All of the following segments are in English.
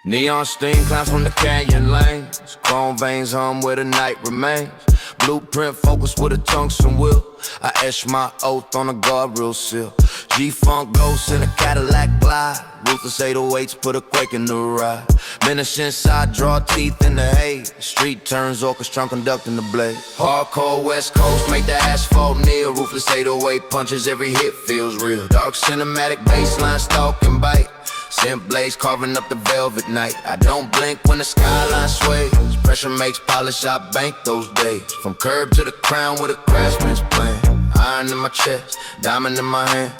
Neon steam climbs from the canyon lanes. Chrome veins hum where the night remains. Blueprint focus with a tungsten wheel. I etch my oath on a guardrail seal. G-Funk ghosts in a Cadillac glide. Ruthless 808s put a quake in the ride. Menacing side, draw teeth in the haze. Street turns, orchestra conducting the blade. Hardcore West Coast, make the asphalt kneel. Ruthless 808 punches, every hit feels real. Dark cinematic baseline, stalk and bite. Scent blades carving up the velvet night. I don't blink when the skyline sways. Pressure makes polish, I bank those days. From curb to the crown with a craftsman's plan. Iron in my chest, diamond in my hand.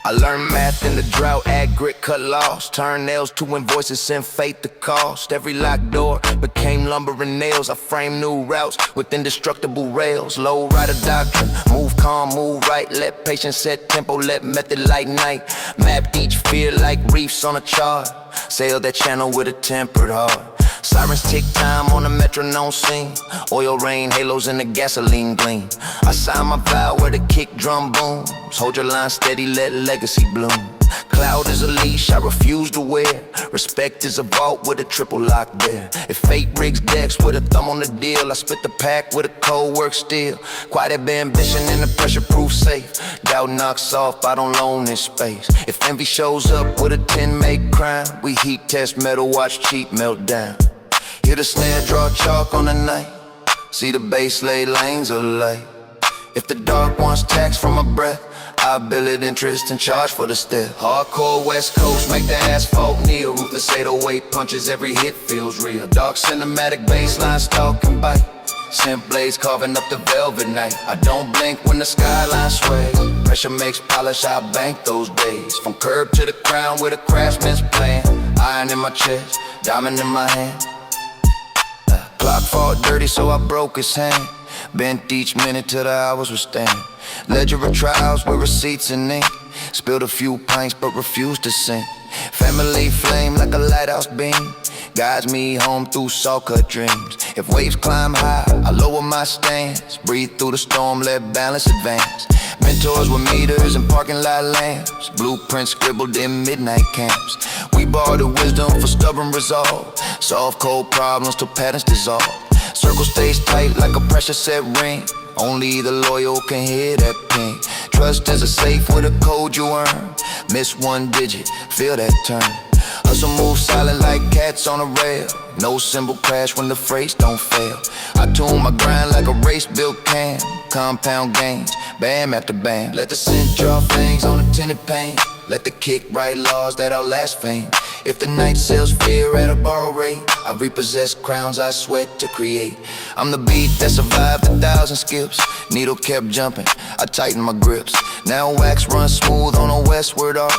I learned math in the drought, add grit, cut loss. Turn nails to invoices, send fate the cost. Every locked door became lumber and nails. I frame new routes with indestructible rails. Low rider doctrine, move calm, move right. Let patience set tempo, let method light night. Map each fear like reefs on a chart. Sail that channel with a tempered heart. Sirens tick time on the metronome scene. Oil rain, halos in the gasoline gleam. I sign my vow where the kick drum booms. Hold your line steady, let legacy bloom. Cloud is a leash I refuse to wear. Respect is a vault with a triple lock there. If fate rigs decks with a thumb on the deal, I split the pack with a cold work steel. Quiet ambition in a pressure-proof safe. Doubt knocks off, I don't loan this space. If envy shows up with a 10 make crime, we heat test metal, watch cheap melt down. Hear the snare, draw chalk on the night. See the bass lay lanes of light. If the dark wants tax from my breath, I bill it interest and charge for the step. Hardcore West Coast, make the asphalt kneel. Ruthless 808 punches, every hit feels real. Dark cinematic baseline, stalk and bite. Scent blades carving up the velvet night. I don't blink when the skyline sways. Pressure makes polish, I bank those days. From curb to the crown with a craftsman's plan. Iron in my chest, diamond in my hand. Clock fought dirty, so I broke his hand. Bent each minute till the hours were stained. Ledger of trials with receipts and ink. Spilled a few pints but refused to sink. Family flame like a lighthouse beam. Guides me home through saw-cut dreams. If waves climb high, I lower my stance. Breathe through the storm, let balance advance. Mentors with meters and parking lot lamps. Blueprints scribbled in midnight camps. We borrowed the wisdom for stubborn resolve. Solve cold problems till patterns dissolve. Circle stays tight like a pressure set ring. Only the loyal can hear that ping. Trust is a safe with a code you earn. Miss one digit, feel that turn. Hustle move silent like cats on a rail. No symbol crash when the freights don't fail. I tune my grind like a race built can. Compound gains, bam after bam. Let the scent draw fangs on a tinted pane. Let the kick write laws that outlast fame. If the night sells fear at a borrow rate, I repossess crowns I sweat to create. I'm the beat that survived 1,000 skips. Needle kept jumping, I tightened my grips. Now wax runs smooth on a westward arc.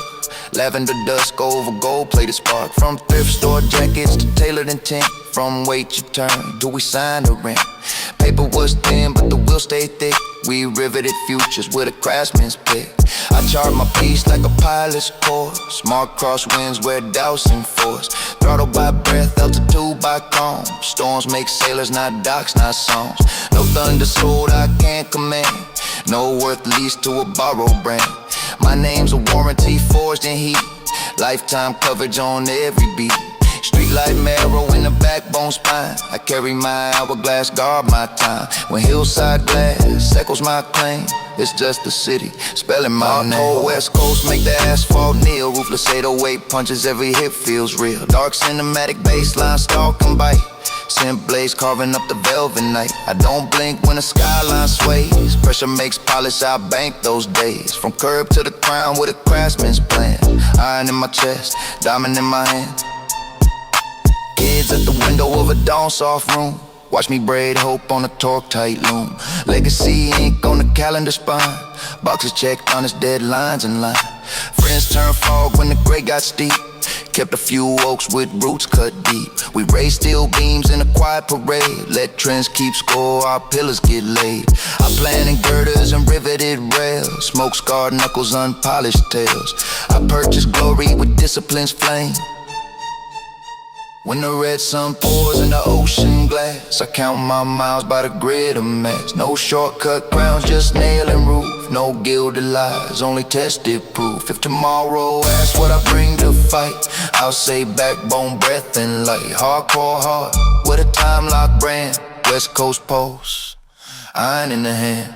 Lavender dusk over gold-plated spark. From thrift store jackets to tailored intent. From wait your turn, do we sign the rent? Paper was thin, but the will stayed thick. We riveted futures with a craftsman's pick. I chart my piece like a pilot's course. Mark crosswinds where doubts enforce. Throttle by breath, altitude by calm. Storms make sailors, not docks, not songs. No thunder sold, I can't command. No worth leased to a borrowed brand. My name's a warranty forged in heat. Lifetime coverage on every beat. Streetlight marrow in the backbone spine. I carry my hourglass, guard my time. When hillside glass echoes my claim, it's just the city spelling my name. Hardcore West Coast, make the asphalt kneel. Ruthless 808 punches, every hit feels real. Dark cinematic baseline, stalk and bite. Scent blades carving up the velvet night. I don't blink when the skyline sways. Pressure makes polish, I bank those days. From curb to the crown with a craftsman's plan. Iron in my chest, diamond in my hand. Kids at the window of a dawn soft room. Watch me braid hope on a torque tight loom. Legacy ink on the calendar spine. Boxes checked, honest deadlines in line. Friends turn fog when the gray got steep. Kept a few oaks with roots cut deep. We raised steel beams in a quiet parade. Let trends keep score, our pillars get laid. I plan in girders and riveted rails. Smoke scarred knuckles, unpolished tails. I purchased glory with discipline's flame. When the red sun pours in the ocean glass, I count my miles by the grid of mass. No shortcut crowns, just nail and roof. no guilty lies, only tested proof. If tomorrow asks what I bring to fight, I'll say backbone, breath, and light. Hardcore heart with a time lock brand, West Coast Post, iron in the hand.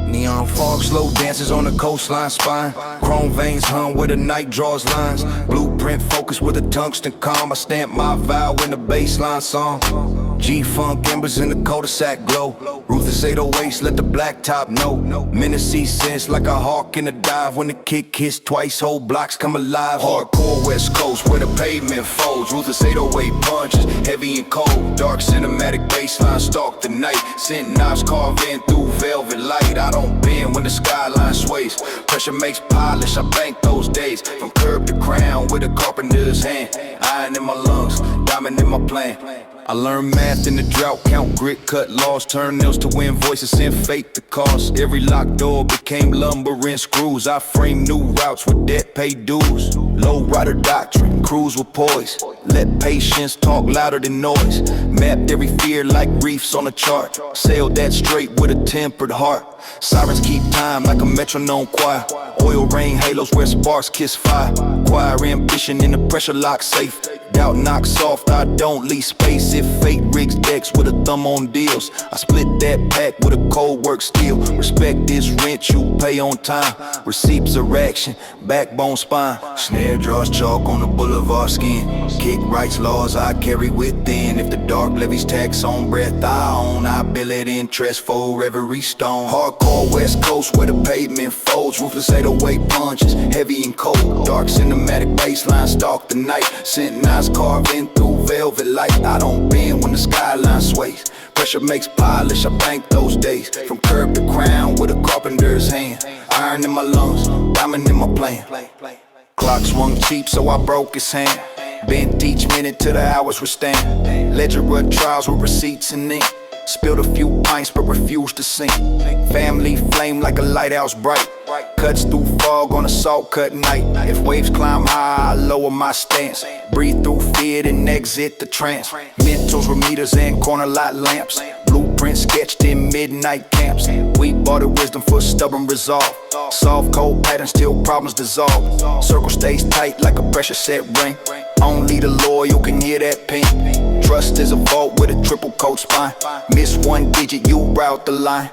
Neon fog, slow dances on the coastline spine. Chrome veins hum where the night draws lines. Blueprint focus with a tungsten calm. I stamp my vow in the baseline song. G-funk embers in the cul-de-sac glow. Ruthless 808s, let the blacktop know. Menacing sense like a hawk in a dive. When the kick hits twice, whole blocks come alive. Hardcore West Coast where the pavement folds. Ruthless 808 punches, heavy and cold. Dark cinematic baseline stalk the night. Sent knives carved in through velvet light. I don't bend when the skyline sways. Pressure makes polish, I bank those days. From curb to crown with a carpenter's hand. Iron in my lungs, diamond in my plan. I learned math in the drought, count grit, cut laws, turn nails to win voices, send fate to cost. Every locked door became lumber and screws. I frame new routes with debt, pay dues. Low rider doctrine, cruise with poise. Let patience talk louder than noise. Mapped every fear like reefs on a chart. Sailed that straight with a tempered heart. Sirens keep time like a metronome choir. Oil rain halos where sparks kiss fire. Choir ambition in the pressure lock safe. Doubt knocks soft, I don't leave space. If fate rigs decks with a thumb on deals, I split that pack with a cold work steel. Respect is rent you pay on time. Receipts are action, backbone spine. Snare draws chalk on the boulevard skin. Kick writes laws I carry within. If the dark levies tax on breath I own, I bill it interest for every stone. Hardcore West Coast where the pavement folds. Ruthless 808 punches, heavy and cold. Dark cinematic baseline stalk the night. Sent knives carved in through velvet light. I don't bend when the skyline sways. Pressure makes polish, I bank those days. From curb to crown with a carpenter's hand. Iron in my lungs, diamond in my plan. Clock swung cheap so I broke his hand. Bent each minute till the hours were stand. Ledger of trials with receipts and ink. Spilled a few pints but refused to sink. Family flame like a lighthouse bright. Cuts through fog on a salt cut night. If waves climb high, I lower my stance. Breathe through fear and exit the trance. Mentals with meters and corner lot lamps. Blueprint sketched in midnight camps. We barter wisdom for stubborn resolve. Solve cold patterns till problems dissolve. Circle stays tight like a pressure set ring. Only the loyal can hear that ping. Trust is a vault with a triple coat spine. Miss one digit, you route the line.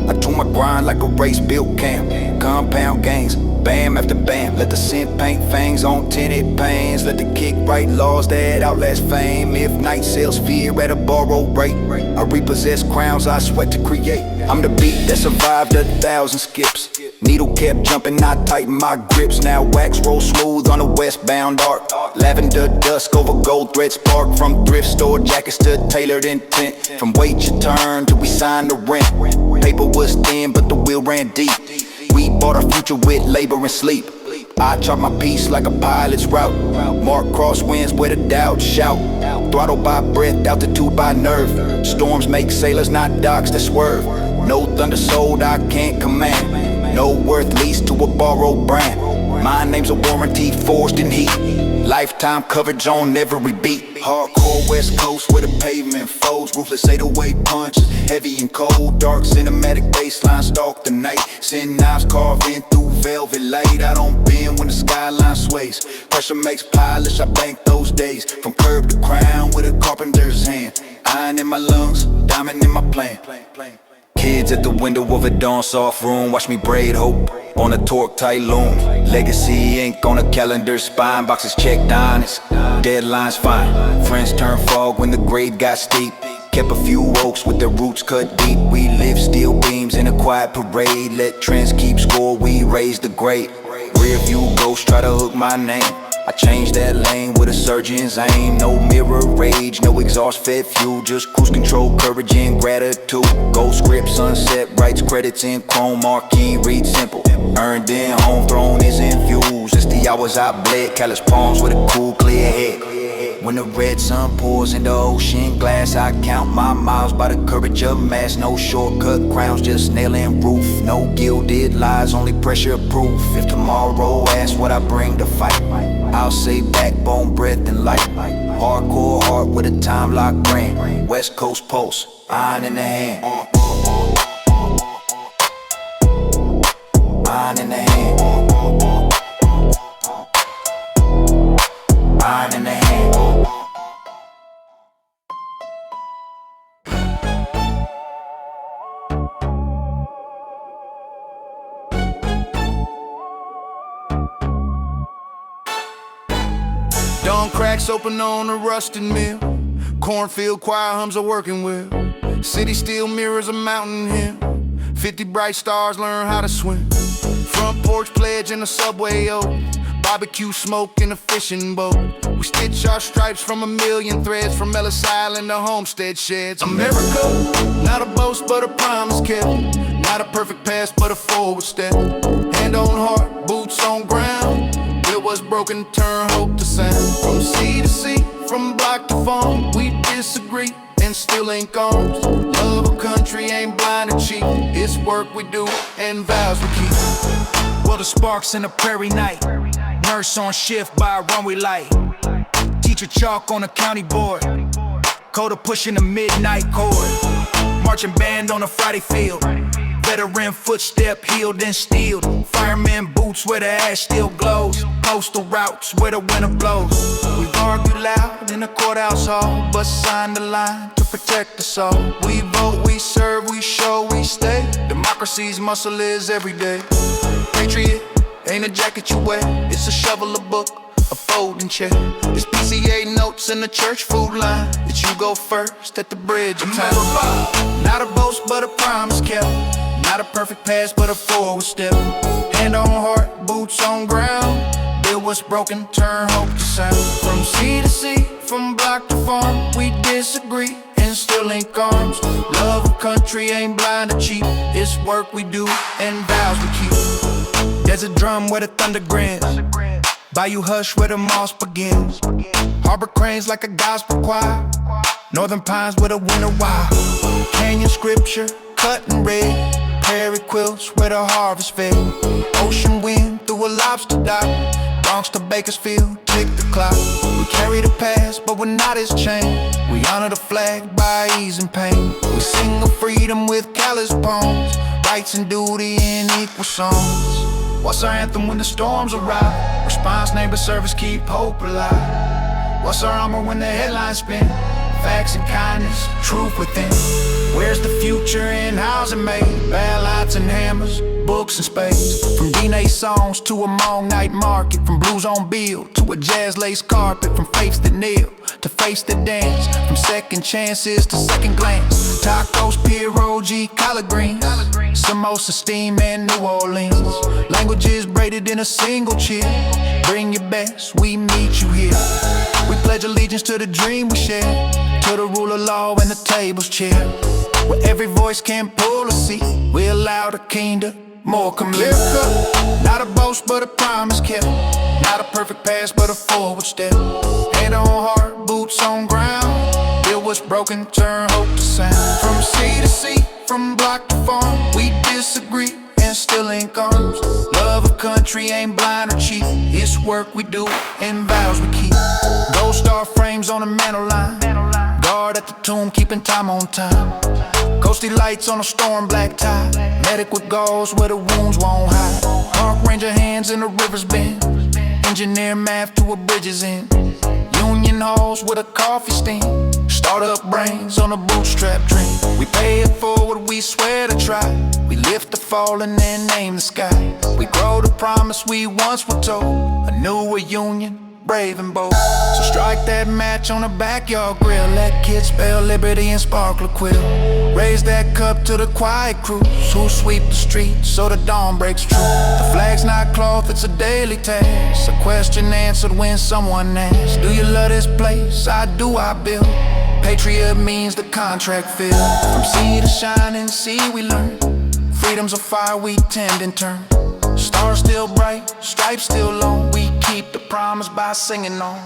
I tune my grind like a race built camp. Compound gangs, bam after bam. Let the scent paint fangs on tinted panes. Let the kick write laws that outlast fame. If night sells fear at a borrowed rate, I repossess crowns I sweat to create. I'm the beat that survived 1,000 skips. Needle kept jumping, I tighten my grips. Now wax roll smooth on a westbound arc. Lavender dusk over gold thread spark. From thrift store jackets to tailored intent. From wait your turn till we sign the rent. Paper was thin but the wheel ran deep. We bought our future with labor and sleep. I chart my piece like a pilot's route. Mark crosswinds where the doubts shout. Throttle by breath, altitude by nerve. Storms make sailors, not docks that swerve. No thunder sold, I can't command. No worth leased to a borrowed brand. My name's a warranty forged in heat. Lifetime coverage on every beat. Hardcore West Coast where the pavement folds. Ruthless 808 punches, heavy and cold. Dark cinematic baseline stalk the night. Send knives carved in through velvet light. I don't bend when the skyline sways. Pressure makes polish, I bank those days. From curb to crown with a carpenter's hand. Iron in my lungs, diamond in my plan. Kids at the window of a dawn soft room. Watch me braid hope on a torque tight loom. Legacy ink on a calendar spine. Boxes checked honest, deadlines fine. Friends turn fog when the grade got steep. Kept a few oaks with their roots cut deep. We live steel beams in a quiet parade. Let trends keep score, we raise the grade. Rear view ghosts try to hook my name. I changed that lane with a surgeon's aim. No mirror rage, no exhaust fed fuel. Just cruise control, courage and gratitude. Gold script, sunset, writes credits in chrome. Marquee, read simple. Earned in, home throne is infused. It's the hours I bled. Callous palms with a cool, clear head. When the red sun pours into ocean glass, I count my miles by the courage of mass. No shortcut crowns, just nailing roof. No gilded lies, only pressure proof. If tomorrow asks what I bring to fight, I'll say backbone, breath, and light. Hardcore heart with a time lock brand. West Coast Pulse, iron in the hand. Iron in the hand. Iron in the hand. Dawn cracks open on a rusted mill. Cornfield choir hums a working wheel. City still mirrors a mountain hill. 50 bright stars learn how to swim. Front porch pledge in the subway, yo. Barbecue smoke in a fishing boat. We stitch our stripes from a million threads, from Ellis Island to Homestead Sheds. America, not a boast but a promise kept. Not a perfect pass but a forward step. Hand on heart, boots on ground. Build what's broken, turn hope to sound. From sea to sea, from block to farm, we disagree and still ain't arms. Love a country ain't blind and cheap. It's work we do and vows we keep. Well, the sparks in the prairie night. Nurse on shift by a runway light. Teacher chalk on the county board. Coda pushing the midnight chord. Marching band on a Friday field. Veteran footstep healed and steeled. Fireman boots where the ash still glows. Postal routes where the winter blows. We've argued loud in the courthouse hall, but signed the line to protect us all. We vote, we serve, we show, we stay. Democracy's muscle is every day. Patriot ain't a jacket you wear. It's a shovel, a book, a folding chair. It's PCA notes in the church food line that you go first at the bridge of town. Not a boast but a promise kept. Not a perfect pass but a forward step. Hand on heart, boots on ground. Build what's broken, turn hope to sound. From sea to sea, from block to farm, we disagree and still link arms. Love a country ain't blind or cheap. It's work we do and vows we keep. There's a drum where the thunder grins. Bayou hush where the moss begins. Harbor cranes like a gospel choir. Northern pines where the winter wild. Canyon scripture, cut and red. Prairie quilts where the harvest fed. Ocean wind through a lobster dock. Bronx to Bakersfield, tick the clock. We carry the past, but we're not his chain. We honor the flag by ease and pain. We sing of freedom with callous poems. Rights and duty in equal songs. What's our anthem when the storms arrive? Response, neighbor service, keep hope alive. What's our armor when the headlines spin? Facts and kindness, truth within. Where's the future and how's it made? Ballads and hammers, books and spades. From D-Nay songs to a Mong night market. From blues on bill to a jazz lace carpet. From faiths that kneel to face that dance. From second chances to second glance. Tacos, pierogi, collard greens. Samosa, steam, and New Orleans. Languages braided in a single chill. Bring your best, we meet you here. We pledge allegiance to the dream we share. To the rule of law and the table's chair. Where every voice can pull a seat. We allow the king to more come America, not a boast but a promise kept. Not a perfect pass but a forward step. Hand on heart, boots on ground. Build what's broken, turn hope to sound. From sea to sea, from block to farm, we disagree and still link arms. Love a country ain't blind or cheap. It's work we do and vows we keep. Gold star frames on the mantle line. Guard at the tomb, keeping time on time. Coasty lights on a storm black tie. Medic with gauze where the wounds won't hide. Park ranger hands in the river's bend. Engineer math to a bridge's end. Union halls with a coffee steam. Startup brains on a bootstrap dream. We pay it forward, we swear to try. We lift the fallen and name the sky. We grow the promise we once were told. A newer union, brave and bold. So strike that match on the backyard grill. Let kids spell liberty and sparkle quill. Raise that cup to the quiet crews who sweep the streets so the dawn breaks true. The flag's not cloth, it's a daily task. A question answered when someone asks, do you love this place? I do, I build. Patriot means the contract filled. From sea to shining sea we learn. Freedom's a fire we tend in turn. Stars still bright, stripes still long. We keep the promise by singing on.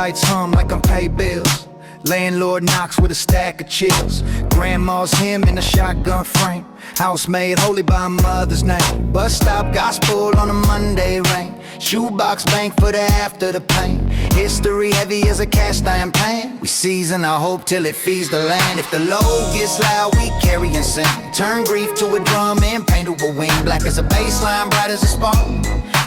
lights hum like I'm pay bills. Landlord knocks with a stack of chills. Grandma's hymn in a shotgun frame. House made holy by mother's name. Bus stop gospel on a Monday rain. Shoebox bank for the after the pain. History heavy as a cast iron pan. We season our hope till it feeds the land. If the load gets loud, we carry and sing. Turn grief to a drum and paint to a wing. Black as a baseline, bright as a spark.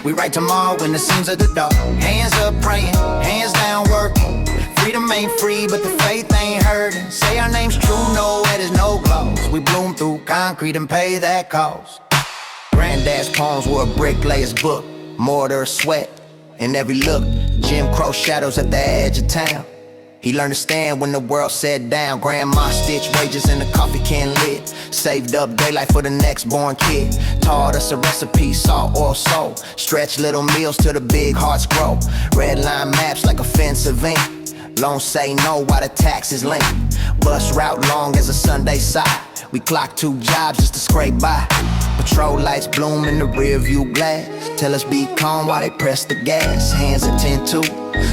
We write tomorrow when the seams of the dark. Hands up praying, hands down working. Freedom ain't free, but the faith ain't hurting. Say our name's true, no edits, no glows. We bloom through concrete and pay that cost. Granddad's poems were a bricklayer's book. Mortar, sweat, in every look. Jim Crow shadows at the edge of town. He learned to stand when the world sat down. Grandma stitched wages in the coffee can lid. Saved up daylight for the next born kid. Taught us a recipe, salt, oil, soul. Stretch little meals till the big hearts grow. Red line maps like offensive ink. Loans say no while the tax is linked. Bus route long as a Sunday side. We clock 2 jobs just to scrape by. Patrol lights bloom in the rear view glass. Tell us be calm while they press the gas. Hands attend to,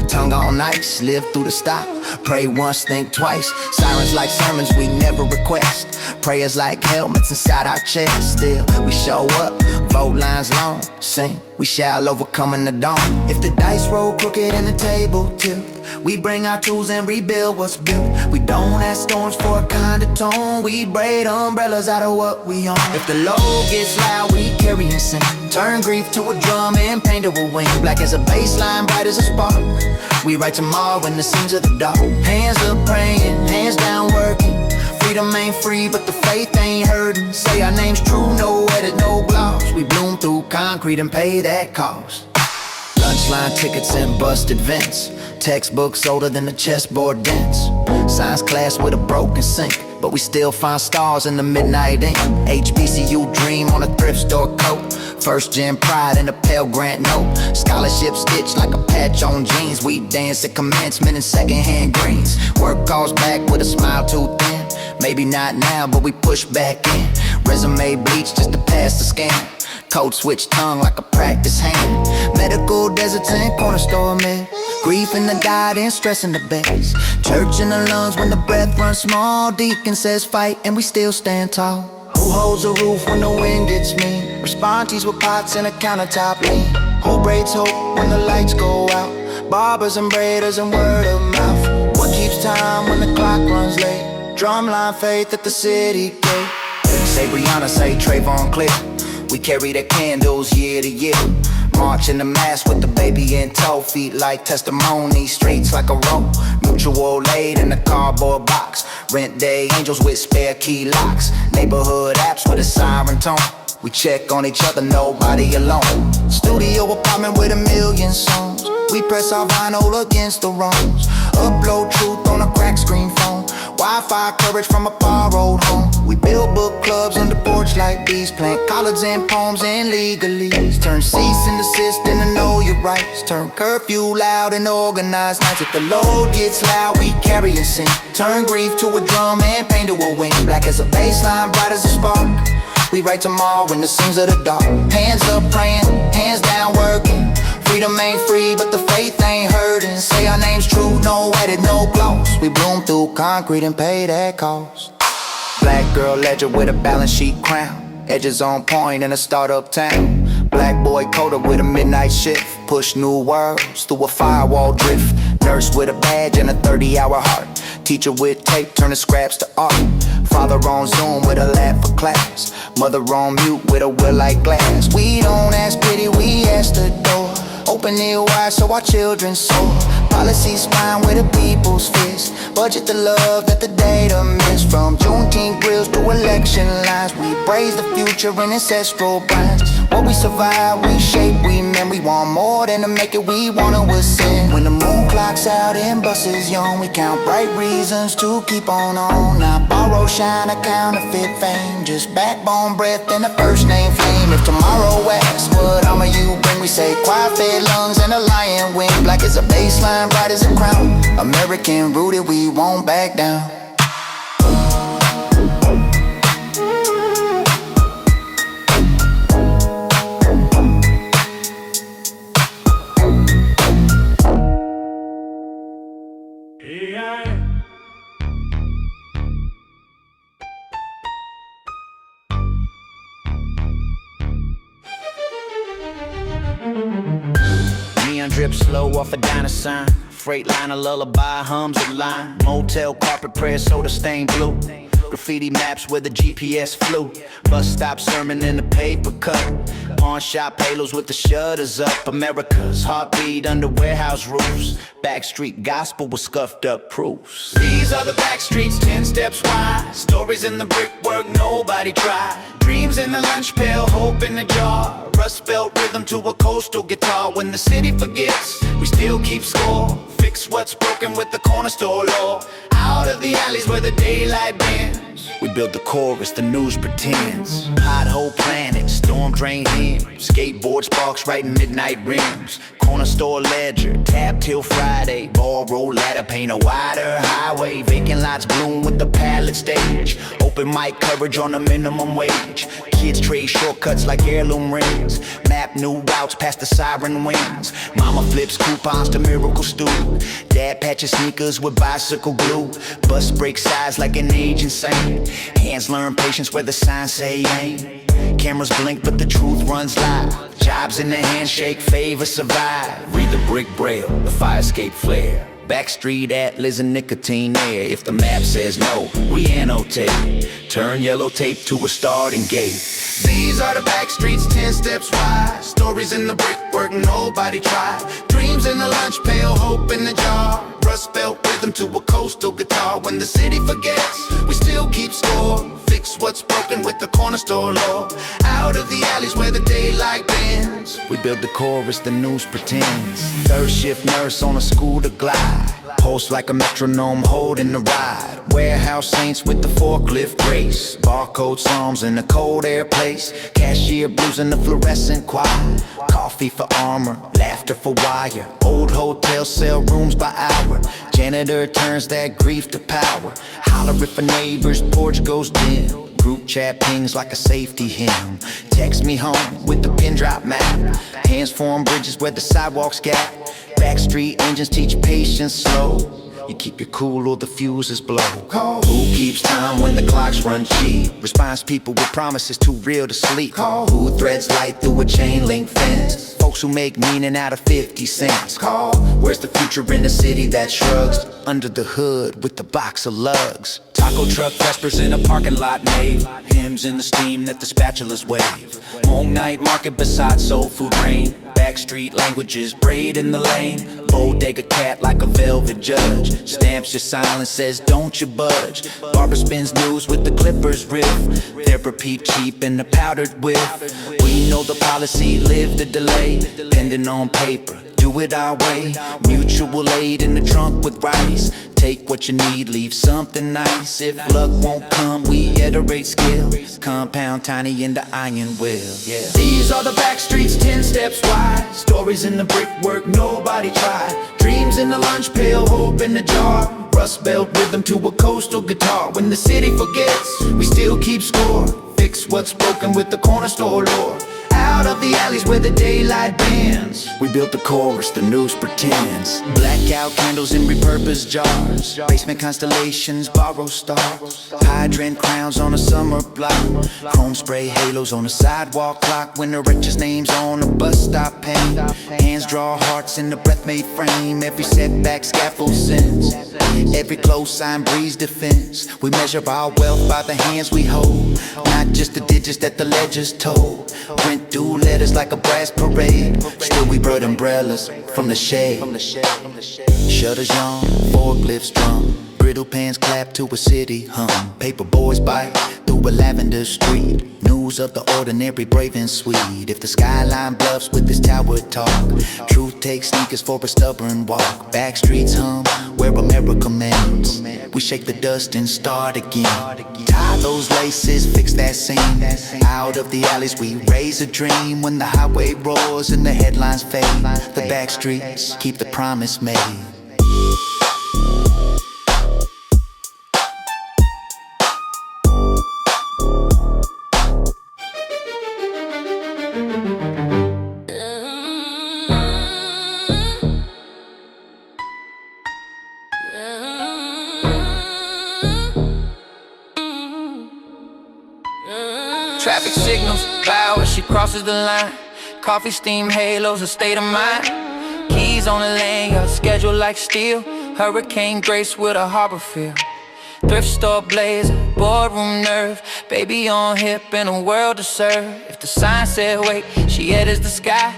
tongue on ice. Live through the stop, pray once, think twice. Sirens like sermons we never request. Prayers like helmets inside our chest. Still, we show up, vote lines long. Sing, we shall overcome in the dawn. If the dice roll crooked and the table tilt, we bring our tools and rebuild what's built. We don't ask storms for a kind of tone. We braid umbrellas out of what we own. If the load gets loud, we carry and sing. Turn grief to a drum and paint to a wing. Black as a baseline, bright as a spark. We write tomorrow in the seams of the dark. Hands up praying, hands down working. Freedom ain't free, but the faith ain't hurting. Say our name's true, no edit, no gloss. We bloom through concrete and pay that cost. Lunchline tickets and busted vents. Textbooks older than the chessboard dents. Science class with a broken sink, but we still find stars in the midnight ink. HBCU dream on a thrift store coat. First gen pride in a Pell Grant note. Scholarship stitched like a patch on jeans. We dance at commencement in secondhand greens. Work calls back with a smile too thin. Maybe not now, but we push back in. Resume bleach just to pass the scan. Code switch tongue like a practice hand. Medical deserts and corner store meds. Grief in the diet and stress in the beds. Church in the lungs when the breath runs small. Deacon says fight and we still stand tall. Who holds the roof when the wind gets mean? Respondees with pots and a countertop lean. Who braids hope when the lights go out? Barbers and braiders and word of mouth. What keeps time when the clock runs late? Drumline faith at the city gate. Say Brianna, say Trayvon Cliff. We carry the candles year to year. March in the mass with the baby in tow. Feet like testimony, streets like a row. Mutual aid in the cardboard box. Rent day angels with spare key locks. Neighborhood apps with a siren tone. We check on each other, nobody alone. Studio apartment with 1,000,000 songs. We press our vinyl against the rungs. Upload truth on a crack screen phone. Wi-Fi coverage from a borrowed home. We build book clubs on the porch like bees. Plant collards and poems and legalese. Turn cease and desist into know your rights. Turn curfew loud and organized nights. If the load gets loud, we carry and sing. Turn grief to a drum and paint to a wing. Black as a baseline, bright as a spark. We write tomorrow in the seams of the dark. Hands up praying, hands down working. Freedom ain't free, but the faith ain't hurting. Say our name's true, no edit, no gloss. We bloom through concrete and pay that cost. Black girl ledger with a balance sheet crown. Edges on point in a startup town. Black boy coder with a midnight shift. Push new worlds through a firewall drift. Nurse with a badge and a 30-hour heart. Teacher with tape turning scraps to art. Father on Zoom with a lab for class. Mother on mute with a will like glass. We don't ask pity, we ask the door. Open it wide so our children soar. Policy spine with the people's fist. Budget the love that the data miss. From Juneteenth grills to election lines. We praise the future in ancestral binds. What we survive, we shape, we mend. We want more than to make it, we wanna ascend. When the moon clocks out and buses young, we count bright reasons to keep on. Now borrow shine, a counterfeit fame. Just backbone, breath, and a first name flame. If tomorrow asks what armor you bring, we say quiet fed lungs and a lion wing. Black as a baseline, bright as a crown. American rooted, we won't back down. trip slow off a dinosaur. Freightliner lullaby hums a line. Motel carpet prayer soda stained blue. Graffiti maps where the GPS flew. Bus stop sermon in the paper cut. Pawn shop halos with the shutters up. America's heartbeat under warehouse roofs. Backstreet gospel with scuffed up proofs. These are the back streets, 10 steps wide. Stories in the brickwork nobody tried. Dreams in the lunch pail, hope in the jar. Rust belt rhythm to a coastal guitar. When the city forgets, we still keep score. Fix what's broken with the corner store law. Out of the alleys where the daylight bends, we build the chorus the news pretends. Pothole planet, storm drain hymns. Skateboard sparks writing midnight rims. Corner store ledger, tap till Friday. Ball roll ladder, paint a wider highway. Vacant lots bloom with the pallet stage. Open mic coverage on a minimum wage. Kids trade shortcuts like heirloom rings. Map new routes past the siren winds. Mama flips coupons to miracle stew. Dad patches sneakers with bicycle glue. Bus break size like an aging saint. Hands learn patience where the signs say ain't. Cameras blink but the truth runs live. Jobs in the handshake, favor survive. Read the brick braille, the fire escape flare. Backstreet atlas and nicotine air. If the map says no, we annotate. Turn yellow tape to a starting gate. These are the back streets, 10 steps wide. Stories in the brickwork nobody tried. Dreams in the lunch pail, hope in the jar. Rust belt rhythm to a coastal guitar. When the city forgets, we still keep score. Fix what's broken with the corner store law. Out of the alleys where the daylight bends, we build the chorus the news pretends. Third shift nurse on a scooter glide. Pulse like a metronome holding the ride. Warehouse saints with the forklift grace. Barcode psalms in a cold air place. Cashier blues in the fluorescent choir. Coffee for armor, laughter for wire. Old hotel sell rooms by hour. Janitor turns that grief to power. Holler if a neighbor's porch goes dim. Group chat pings like a safety hymn. Text me home with the pin drop map. Hands form bridges where the sidewalks gap. Backstreet engines teach patience slow. You keep your cool or the fuses blow. Who keeps time when the clocks run cheap? Response people with promises too real to sleep. Who threads light through a chain link fence? Folks who make meaning out of 50 cents. Where's the future in a city that shrugs? Under the hood with the box of lugs. Taco truck vespers in a parking lot nave. Hymns in the steam that the spatulas wave. Long night market beside soul food rain. Backstreet languages braid in the lane. Bodega cat like a velvet judge. Stamps your silence, says don't you budge. Barber spins news with the clippers riff. Therapy cheap in the powdered whiff. We know the policy, live the delay. Depending on paper, do it our way. Mutual aid in the trunk with rice. Take what you need, leave something nice. If luck won't come, we iterate skill. Compound tiny in the iron will, yeah. These are the back streets, 10 steps wide. Stories in the brickwork nobody tried. Dreams in the lunch pail, hope in the jar. Rust belt rhythm to a coastal guitar. When the city forgets, we still keep score. Fix what's broken with the corner store lore. Out of the alleys where the daylight bends, we built the chorus the news pretends. Blackout candles in repurposed jars. Basement constellations borrow stars. Hydrant crowns on a summer block. Chrome spray halos on a sidewalk clock. When the wretch's name's on a bus stop pane. Hands draw hearts in the breath made frame. Every setback scaffold sends. Every close sign breeze defense. We measure our wealth by the hands we hold, not just the digits that the ledgers told. Print due letters like a brass parade. Still we brought umbrellas from the shade. Shutters yawn, forklifts drum. Brittle pans clap to a city hum. Paper boys bite through a lavender street. News of the ordinary, brave and sweet. If the skyline bluffs with this tower talk, truth takes sneakers for a stubborn walk. Back streets hum where America mends. We shake the dust and start again. Tie those laces, fix that seam. Out of the alleys we raise a dream. When the highway roars and the headlines fade, the back streets keep the promise made. Traffic signals, loud as she crosses the line. Coffee, steam, halos, a state of mind. Keys Keys on the lanyard, schedule like steel. Hurricane Grace with a harbor feel. Thrift store blazer, boardroom nerve. Baby on hip and a world to serve. If the sign said wait, she head is the sky.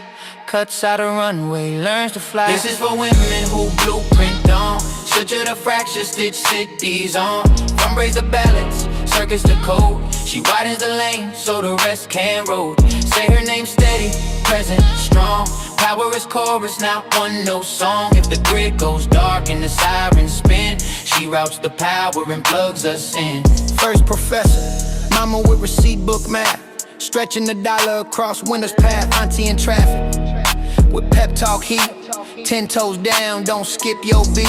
Cuts out a runway, learns to fly. This is for women who blueprint on. Suture the fracture, stitch cities on. From raise the balance, circus the code. She widens the lane so the rest can roll. Say her name steady, present, strong. Power is chorus, not one no song. If the grid goes dark and the sirens spin, she routes the power and plugs us in. First professor, mama with receipt book math. Stretching the dollar across winter's path, auntie in traffic. With pep talk heat, 10 toes down, don't skip your beat.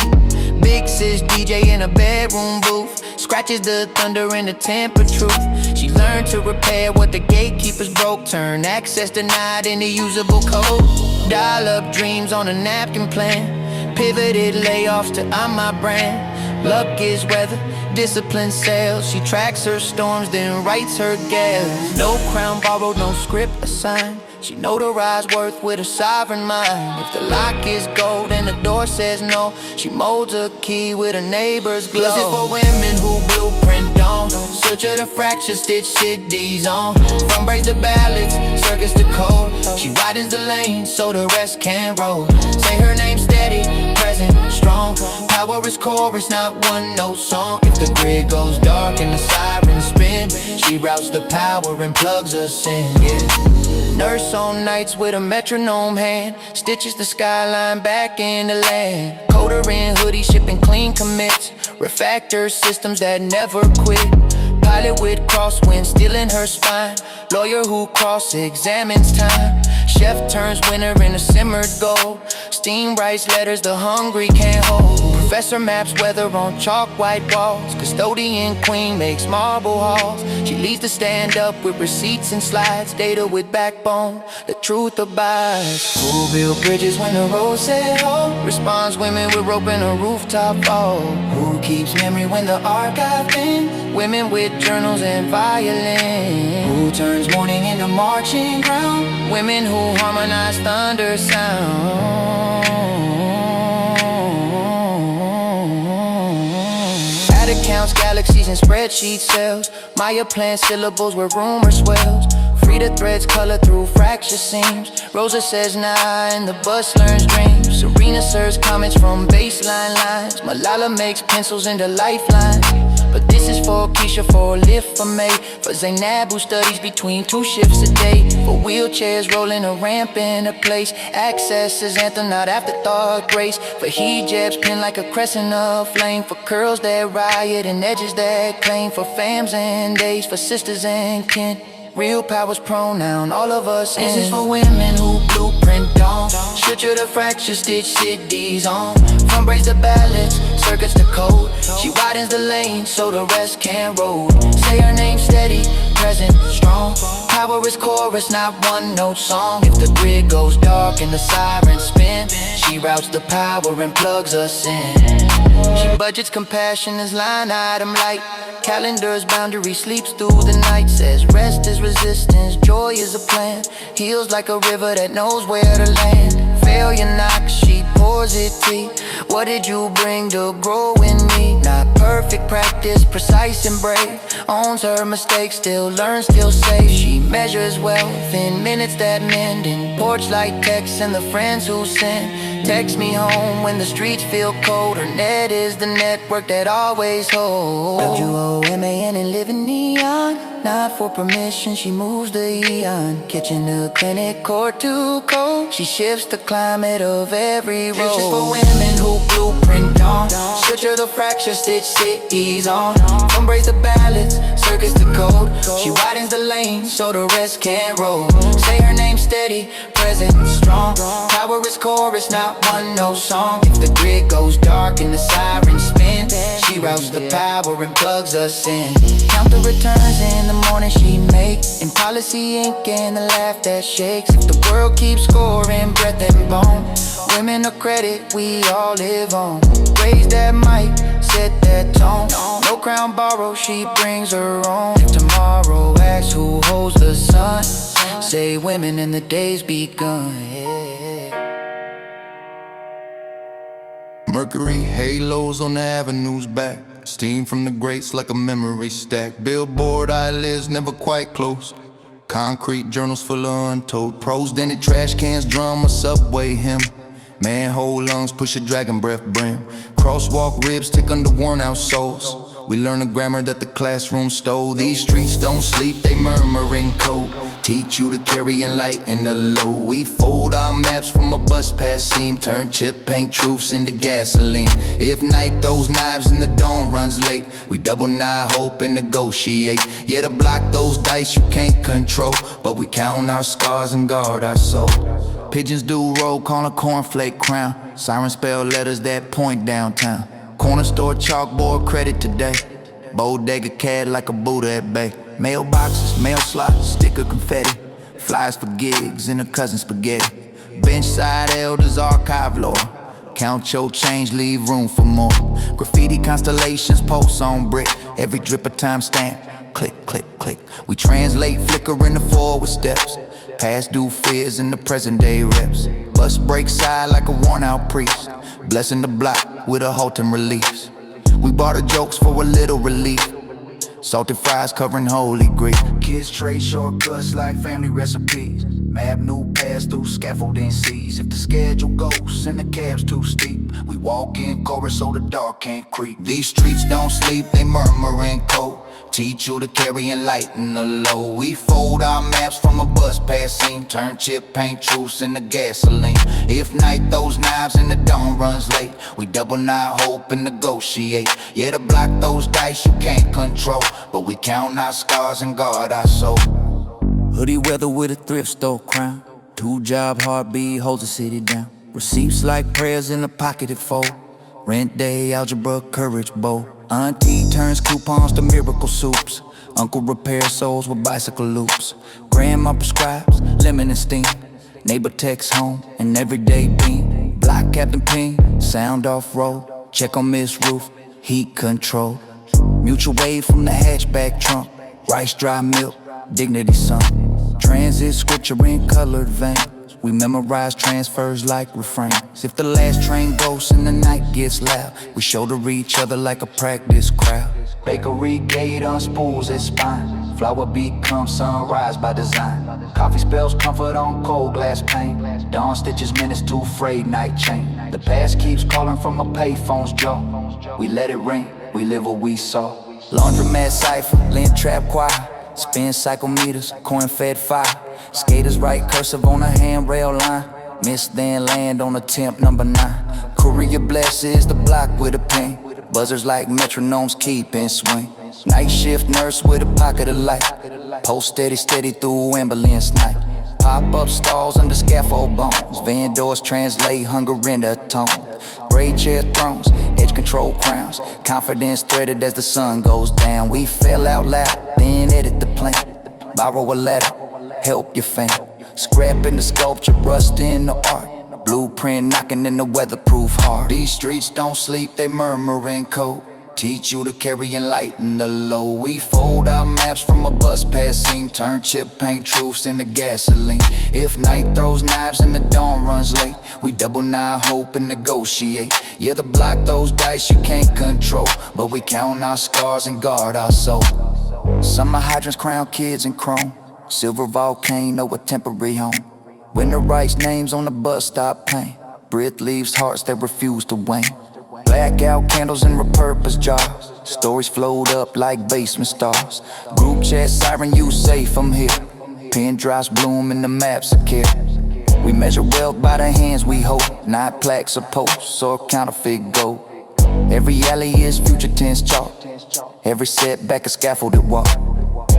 Big sis DJ in a bedroom booth, scratches the thunder and the temper truth. She learned to repair what the gatekeepers broke, turn access denied into usable code. Dial up dreams on a napkin plan, pivoted layoffs to I'm my brand. Luck is weather, discipline sails. She tracks her storms, then writes her gales. No crown borrowed, no script assigned. She notarized worth with a sovereign mind. If the lock is gold and the door says no, she molds a key with her neighbor's glow. This is for women who blueprint on. Suture the fracture, stitch cities on. From braids to ballads, circus to code. She widens the lane so the rest can roll. Say her name steady, present, strong. Power is chorus, not one no song. If the grid goes dark and the sirens spin, she routes the power and plugs us in, yeah. Nurse on nights with a metronome hand, stitches the skyline back in the land. Coder in hoodie, shipping clean commits. Refactor systems that never quit. Pilot with crosswind, still in her spine. Lawyer who cross-examines time. Chef turns winner in a simmered gold. Steam writes letters the hungry can't hold. Professor maps weather on chalk white walls. Custodian queen makes marble halls. She leads the stand up with receipts and slides. Data with backbone, the truth abides. Who build bridges when the road said hold? Responds women with rope and a rooftop fall. Who keeps memory when the archive ends? Women with journals and violin. Who turns mourning into marching ground? Women who harmonize thunder sound. Counts galaxies and spreadsheet cells. Maya plants syllables where rumor swells. Frida threads color through fracture seams. Rosa says nah and the bus learns dreams. Serena serves comments from baseline lines. Malala makes pencils into lifelines. But this is for Keisha, for a lift for May. For Zainab who studies between 2 shifts a day. For wheelchairs rolling a ramp in a place. Access is anthem, not afterthought grace. For hijabs pinned like a crescent of flame. For curls that riot and edges that claim. For fams and days, for sisters and kin. Real power's pronoun, all of us in. This is for women who blueprint on. Suture the fracture, stitch cities on. From braids to ballads, circuits to code. She widens the lane so the rest can roll. Say her name steady, present, strong. Power is chorus, not one note song. If the grid goes dark and the sirens spin, she routes the power and plugs us in. She budgets compassion as line item light. Calendar's boundary sleeps through the night. Says rest is resistance, joy is a plan. Heals like a river that knows where to land. Failure knocks, she pours it tea. What did you bring to grow in me? Not perfect practice, precise and brave. Owns her mistakes, still learns, still safe. She measures wealth in minutes that mend. In porch light texts and the friends who send. Text me home when the streets feel cold. Her net is the network that always holds. WOMAN and living neon. Not for permission, she moves the eon. Kitchen to clinic, court to cold. She shifts the climate of every road. This is for women who blueprint on. Suture the fracture, stitch cities on. From braids to ballads, circuits to code. She widens the lane so the rest can roll. Say her name steady, present, strong. Power is chorus, not one no song. If the grid goes dark and the sirens spin, she routes the power and plugs us in. Count the returns in the morning she makes. In policy ink and the laugh that shakes. If the world keeps scoring breath and bone, women of credit we all live on. Raise that mic, set that tone. No crown borrowed, she brings her own. If tomorrow asks who holds the sun, say women and the day's begun, yeah. Mercury halos on the avenues back. Steam from the grates like a memory stack. Billboard eyelids never quite close. Concrete journals full of untold prose. Dented trash cans, drum a subway hymn. Manhole lungs push a dragon breath brim. Crosswalk ribs tick under worn out souls. We learn a grammar that the classroom stole. These streets don't sleep, they murmur in code. Teach you to carry and lighten the load. We fold our maps from a bus pass seam. Turn chip paint truths into gasoline. If night throws knives and the dawn runs late, we double nine hope and negotiate. Yeah, to block those dice you can't control, but we count our scars and guard our soul. Pigeons do roll, call a cornflake crown. Siren spell letters that point downtown. Corner store chalkboard credit today. Bodega cat like a Buddha at bay. Mailboxes, mail slots, sticker confetti. Flyers for gigs and a cousin spaghetti. Benchside elders, archive lore. Count your change, leave room for more. Graffiti constellations, posts on brick. Every drip a timestamp. Click, click, click. We translate flicker into forward steps. Past due fears in the present day reps. Bus break side like a worn out priest. Blessing the block with a halting reliefs. We barter jokes for a little relief. Salted fries covering holy grief. Kids trade shortcuts like family recipes. Map new paths through scaffolding seas. If the schedule goes and the cab's too steep, we walk in chorus so the dark can't creep. These streets don't sleep, they murmur in code. Teach you to carry and lighten the load. We fold our maps from a bus pass seam. Turn chip paint truths into gasoline. If night throws knives and the dawn runs late, we double nine hope and negotiate. Yeah, to block those dice you can't control, but we count our scars and guard our soul. Hoodie weather with a thrift store crown. 2-job heartbeat holds the city down. Receipts like prayers in a pocket that fold. Rent day, algebra, courage bowl. Auntie turns coupons to miracle soups. Uncle repairs souls with bicycle loops. Grandma prescribes lemon and steam. Neighbor texts home, an everyday beam. Block captain ping, sound off road. Check on Miss Roof, heat control. Mutual aid from the hatchback trunk. Rice, dry milk, dignity song. Transit scripture in colored veins. We memorize transfers like refrains. If the last train goes and the night gets loud, we shoulder each other like a practice crowd. Bakery gate on spools its spine. Flower becomes sunrise by design. Coffee spells comfort on cold glass pane. Dawn stitches minutes to a frayed night chain. The past keeps calling from a payphone's jaw. We let it ring, we live what we saw. Laundromat cipher, lint trap choir. Spin cycle meters, coin-fed fire. Skaters write cursive on a handrail line. Miss then land on attempt number 9. Courier blesses the block with a pen. Buzzers like metronomes keep in swing. Night shift nurse with a pocket of light. Post steady, steady through ambulance night. Pop-up stalls under scaffold bones. Van doors translate hunger into tone. Gray chair thrones, edge control crowns. Confidence threaded as the sun goes down. We fell out loud, then edit the plan. Borrow a letter, help your fam. Scrap in the sculpture, rust in the art. Blueprint knocking in the weatherproof heart. These streets don't sleep, they murmur in code. Teach you to carry and lighten the load. We fold our maps from a bus pass seam. Turn chip paint truths into gasoline. If night throws knives and the dawn runs late, we double nine hope and negotiate. Yeah, to block those dice you can't control, but we count our scars and guard our soul. Summer hydrants crown kids in chrome. Silver volcano a temporary home. Winter writes names on the bus stop pane. Breath leaves hearts that refuse to wane. Blackout candles in repurposed jars. Stories float up like basement stars. Group chat siren, you safe, I'm here. Pin drops bloom and the maps are care. We measure wealth by the hands we hold, not plaques or posts or counterfeit gold. Every alley is future tense chalk. Every setback a scaffolded walk.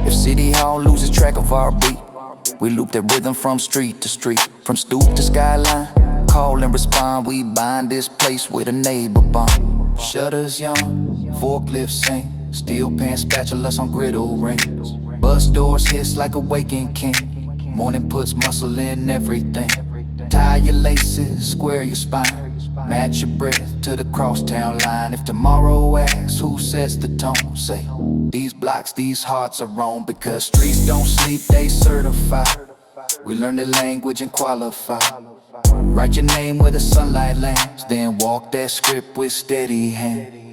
If City Hall loses track of our beat, we loop that rhythm from street to street. From stoop to skyline, call and respond. We bind this place with a neighbor bond. Shutters yawn, forklifts sing. Steel pan spatulas on griddle rings. Bus doors hiss like a waking king. Morning puts muscle in everything. Tie your laces, square your spine. Match your breath to the crosstown line. If tomorrow asks who sets the tone, say these blocks, these hearts are wrong. Because streets don't sleep, they certify. We learn the language and qualify. Write your name where the sunlight lands, then walk that script with steady hand.